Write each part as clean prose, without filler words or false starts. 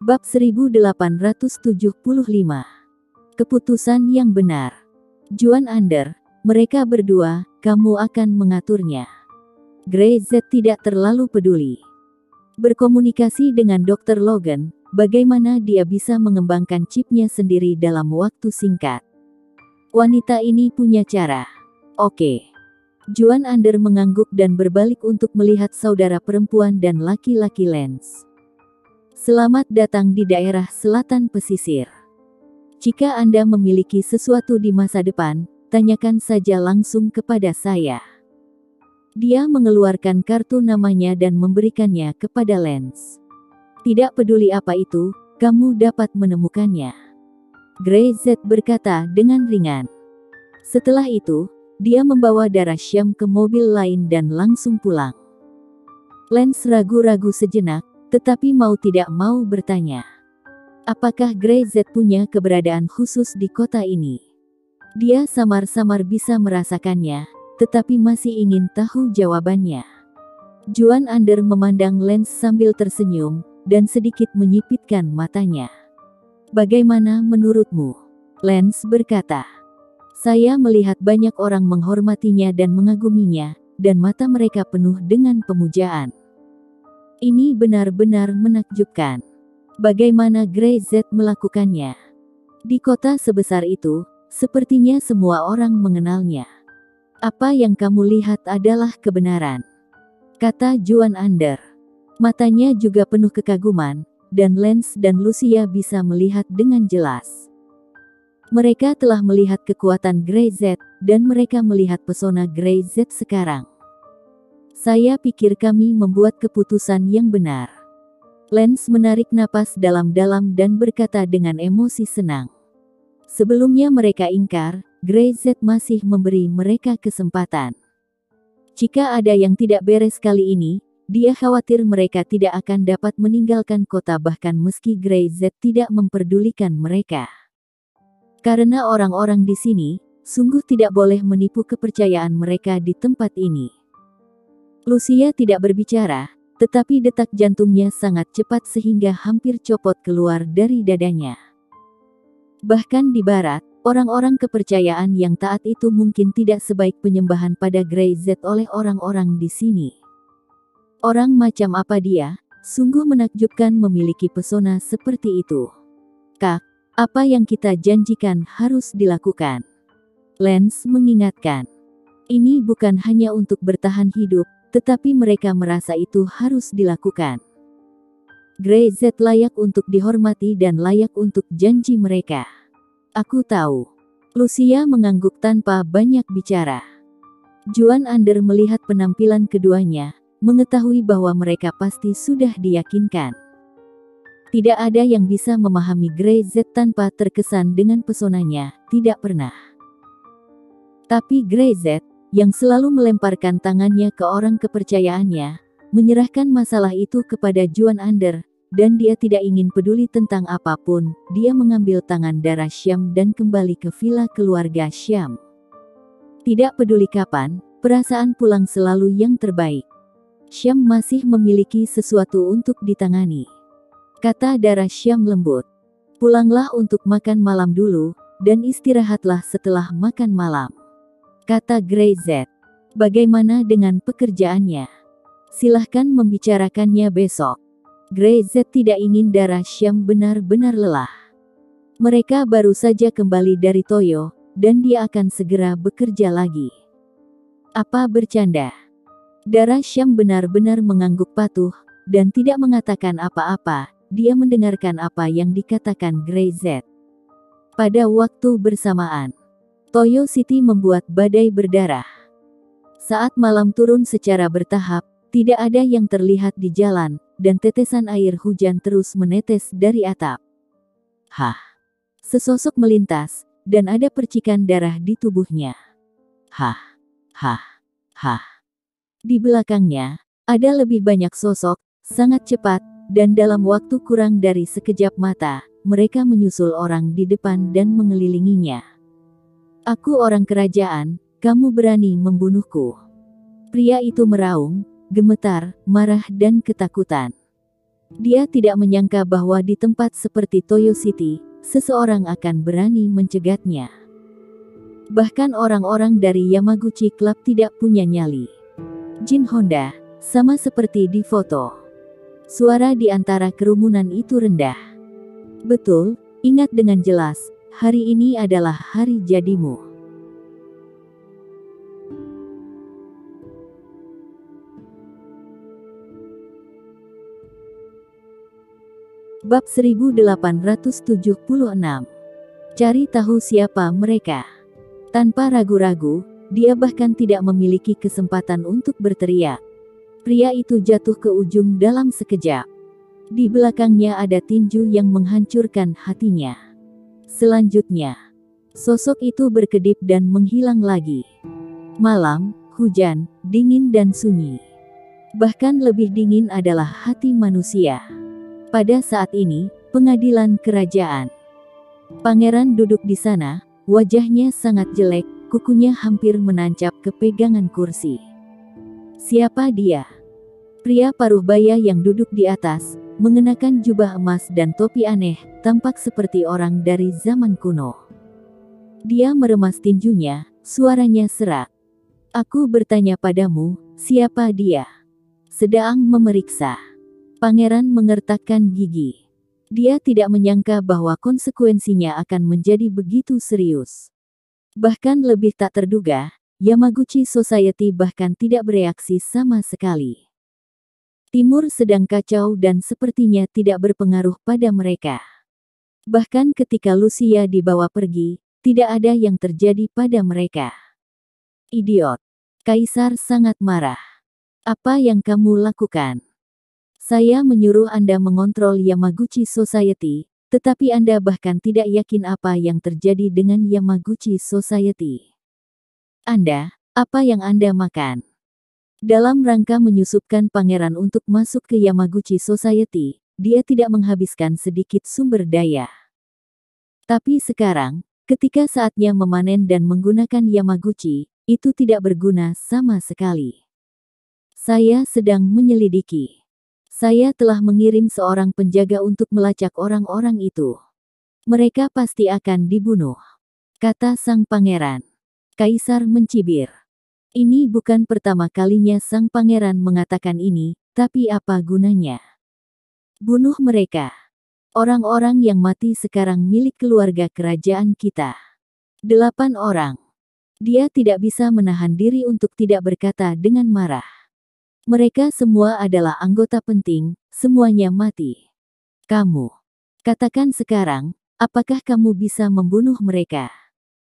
Bab 1875. Keputusan yang benar. Juan Ander, mereka berdua, kamu akan mengaturnya. Grey Z tidak terlalu peduli. Berkomunikasi dengan Dr. Logan, bagaimana dia bisa mengembangkan chipnya sendiri dalam waktu singkat. Wanita ini punya cara. Oke. Juan Ander mengangguk dan berbalik untuk melihat saudara perempuan dan laki-laki Lance. Selamat datang di daerah selatan pesisir. Jika Anda memiliki sesuatu di masa depan, tanyakan saja langsung kepada saya. Dia mengeluarkan kartu namanya dan memberikannya kepada Lance. Tidak peduli apa itu, kamu dapat menemukannya. Grey Z berkata dengan ringan. Setelah itu, dia membawa darah Syam ke mobil lain dan langsung pulang. Lance ragu-ragu sejenak, tetapi mau tidak mau bertanya. Apakah Grey Z punya keberadaan khusus di kota ini? Dia samar-samar bisa merasakannya, tetapi masih ingin tahu jawabannya. Juan Ander memandang Lance sambil tersenyum, dan sedikit menyipitkan matanya. Bagaimana menurutmu? Lance berkata. Saya melihat banyak orang menghormatinya dan mengaguminya, dan mata mereka penuh dengan pemujaan. Ini benar-benar menakjubkan. Bagaimana Grey Z melakukannya? Di kota sebesar itu, sepertinya semua orang mengenalnya. Apa yang kamu lihat adalah kebenaran, kata Juan Ander. Matanya juga penuh kekaguman, dan Lance dan Lucia bisa melihat dengan jelas. Mereka telah melihat kekuatan Grey Z, dan mereka melihat pesona Grey Z sekarang. Saya pikir kami membuat keputusan yang benar. Lance menarik napas dalam-dalam dan berkata dengan emosi senang. Sebelumnya mereka ingkar, Grey Z masih memberi mereka kesempatan. Jika ada yang tidak beres kali ini, dia khawatir mereka tidak akan dapat meninggalkan kota bahkan meski Grey Z tidak memperdulikan mereka. Karena orang-orang di sini, sungguh tidak boleh menipu kepercayaan mereka di tempat ini. Lucia tidak berbicara, tetapi detak jantungnya sangat cepat sehingga hampir copot keluar dari dadanya. Bahkan di barat, orang-orang kepercayaan yang taat itu mungkin tidak sebaik penyembahan pada Grey Z oleh orang-orang di sini. Orang macam apa dia? Sungguh menakjubkan memiliki pesona seperti itu. Kak, apa yang kita janjikan harus dilakukan. Lance mengingatkan. Ini bukan hanya untuk bertahan hidup, tetapi mereka merasa itu harus dilakukan. Grey Z layak untuk dihormati dan layak untuk janji mereka. Aku tahu. Lucia mengangguk tanpa banyak bicara. Juan Ander melihat penampilan keduanya, mengetahui bahwa mereka pasti sudah diyakinkan. Tidak ada yang bisa memahami Grey Z tanpa terkesan dengan pesonanya, tidak pernah. Tapi Grey Z, yang selalu melemparkan tangannya ke orang kepercayaannya, menyerahkan masalah itu kepada Juan Ander, dan dia tidak ingin peduli tentang apapun. Dia mengambil tangan darah Syam dan kembali ke villa keluarga Syam. Tidak peduli kapan, perasaan pulang selalu yang terbaik. Syam masih memiliki sesuatu untuk ditangani, kata darah Syam lembut. Pulanglah untuk makan malam dulu, dan istirahatlah setelah makan malam, kata Grey Z. Bagaimana dengan pekerjaannya? Silahkan membicarakannya besok. Grey Z tidak ingin darah Syam benar-benar lelah. Mereka baru saja kembali dari Toyo, dan dia akan segera bekerja lagi. Apa bercanda? Darah Syam benar-benar mengangguk patuh, dan tidak mengatakan apa-apa. Dia mendengarkan apa yang dikatakan Grey Z. Pada waktu bersamaan, Toyo City membuat badai berdarah. Saat malam turun secara bertahap, tidak ada yang terlihat di jalan, dan tetesan air hujan terus menetes dari atap. Hah! Sesosok melintas, dan ada percikan darah di tubuhnya. Hah! Hah! Hah! Di belakangnya, ada lebih banyak sosok, sangat cepat, dan dalam waktu kurang dari sekejap mata, mereka menyusul orang di depan dan mengelilinginya. Aku orang kerajaan, kamu berani membunuhku. Pria itu meraung, gemetar, marah dan ketakutan. Dia tidak menyangka bahwa di tempat seperti Toyo City, seseorang akan berani mencegatnya. Bahkan orang-orang dari Yamaguchi Club tidak punya nyali. Jin Honda, sama seperti di foto. Suara di antara kerumunan itu rendah. Betul, ingat dengan jelas, hari ini adalah hari jadimu. Bab 1876. Cari tahu siapa mereka. Tanpa ragu-ragu, dia bahkan tidak memiliki kesempatan untuk berteriak. Pria itu jatuh ke ujung dalam sekejap. Di belakangnya ada tinju yang menghancurkan hatinya. Selanjutnya, sosok itu berkedip dan menghilang lagi. Malam, hujan, dingin dan sunyi. Bahkan lebih dingin adalah hati manusia. Pada saat ini, pengadilan kerajaan. Pangeran duduk di sana, wajahnya sangat jelek, kukunya hampir menancap ke pegangan kursi. Siapa dia? Pria paruh baya yang duduk di atas, mengenakan jubah emas dan topi aneh, tampak seperti orang dari zaman kuno. Dia meremas tinjunya, suaranya serak. Aku bertanya padamu, siapa dia? Sedang memeriksa. Pangeran mengertakkan gigi. Dia tidak menyangka bahwa konsekuensinya akan menjadi begitu serius. Bahkan lebih tak terduga, Yamaguchi Society bahkan tidak bereaksi sama sekali. Timur sedang kacau dan sepertinya tidak berpengaruh pada mereka. Bahkan ketika Lucia dibawa pergi, tidak ada yang terjadi pada mereka. Idiot. Kaisar sangat marah. Apa yang kamu lakukan? Saya menyuruh Anda mengontrol Yamaguchi Society, tetapi Anda bahkan tidak yakin apa yang terjadi dengan Yamaguchi Society. Anda, apa yang Anda makan? Dalam rangka menyusupkan pangeran untuk masuk ke Yamaguchi Society, dia tidak menghabiskan sedikit sumber daya. Tapi sekarang, ketika saatnya memanen dan menggunakan Yamaguchi, itu tidak berguna sama sekali. Saya sedang menyelidiki. Saya telah mengirim seorang penjaga untuk melacak orang-orang itu. Mereka pasti akan dibunuh, kata sang pangeran. Kaisar mencibir. Ini bukan pertama kalinya sang pangeran mengatakan ini, tapi apa gunanya? Bunuh mereka. Orang-orang yang mati sekarang milik keluarga kerajaan kita. 8 orang. Dia tidak bisa menahan diri untuk tidak berkata dengan marah. Mereka semua adalah anggota penting, semuanya mati. Kamu. Katakan sekarang, apakah kamu bisa membunuh mereka?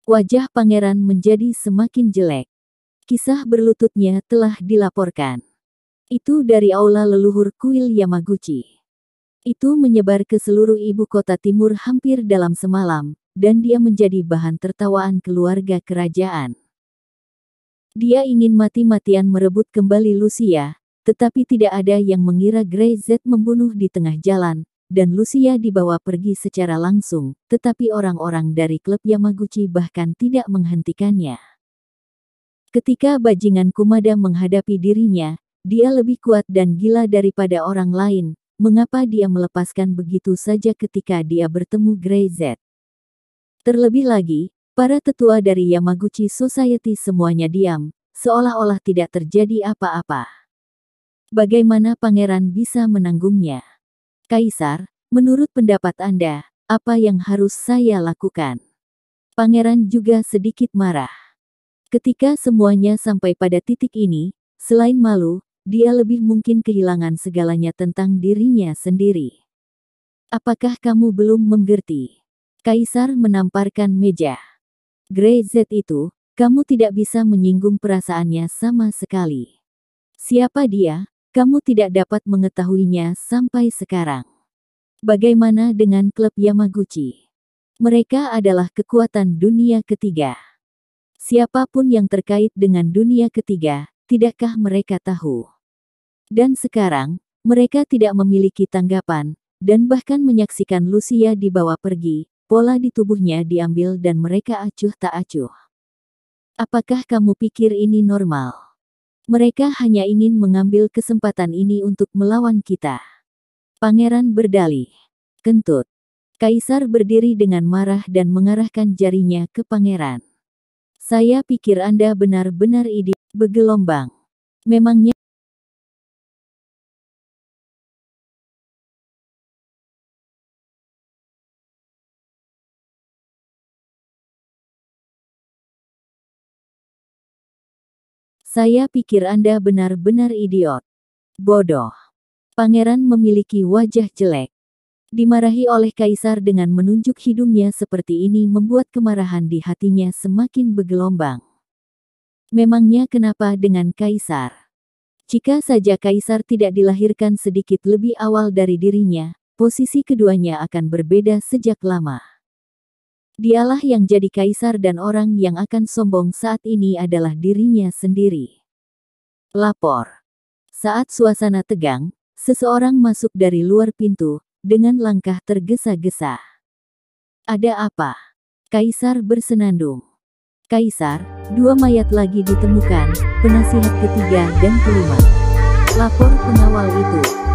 Wajah pangeran menjadi semakin jelek. Kisah berlututnya telah dilaporkan. Itu dari aula leluhur kuil Yamaguchi. Itu menyebar ke seluruh ibu kota timur hampir dalam semalam, dan dia menjadi bahan tertawaan keluarga kerajaan. Dia ingin mati-matian merebut kembali Lucia, tetapi tidak ada yang mengira Grey Z membunuh di tengah jalan, dan Lucia dibawa pergi secara langsung, tetapi orang-orang dari klub Yamaguchi bahkan tidak menghentikannya. Ketika bajingan Kumada menghadapi dirinya, dia lebih kuat dan gila daripada orang lain, mengapa dia melepaskan begitu saja ketika dia bertemu Grey Z? Terlebih lagi, para tetua dari Yamaguchi Society semuanya diam, seolah-olah tidak terjadi apa-apa. Bagaimana pangeran bisa menanggungnya? Kaisar, menurut pendapat Anda, apa yang harus saya lakukan? Pangeran juga sedikit marah. Ketika semuanya sampai pada titik ini, selain malu, dia lebih mungkin kehilangan segalanya tentang dirinya sendiri. Apakah kamu belum mengerti? Kaisar menamparkan meja. Grey Z itu, kamu tidak bisa menyinggung perasaannya sama sekali. Siapa dia, kamu tidak dapat mengetahuinya sampai sekarang. Bagaimana dengan klub Yamaguchi? Mereka adalah kekuatan dunia ketiga. Siapapun yang terkait dengan dunia ketiga, tidakkah mereka tahu? Dan sekarang, mereka tidak memiliki tanggapan, dan bahkan menyaksikan Lucia dibawa pergi. Pola di tubuhnya diambil dan mereka acuh tak acuh. Apakah kamu pikir ini normal? Mereka hanya ingin mengambil kesempatan ini untuk melawan kita. Pangeran berdalih. Kentut. Kaisar berdiri dengan marah dan mengarahkan jarinya ke pangeran. Saya pikir Anda benar-benar idiot. Bergelombang. Memangnya saya pikir Anda benar-benar idiot. Bodoh. Pangeran memiliki wajah jelek. Dimarahi oleh kaisar dengan menunjuk hidungnya seperti ini membuat kemarahan di hatinya semakin bergelombang. Memangnya kenapa dengan kaisar? Jika saja kaisar tidak dilahirkan sedikit lebih awal dari dirinya, posisi keduanya akan berbeda sejak lama. Dialah yang jadi kaisar dan orang yang akan sombong saat ini adalah dirinya sendiri. Lapor. Saat suasana tegang, seseorang masuk dari luar pintu, dengan langkah tergesa-gesa. Ada apa? Kaisar bersenandung. Kaisar, 2 mayat lagi ditemukan, penasihat ketiga dan kelima. Lapor pengawal itu.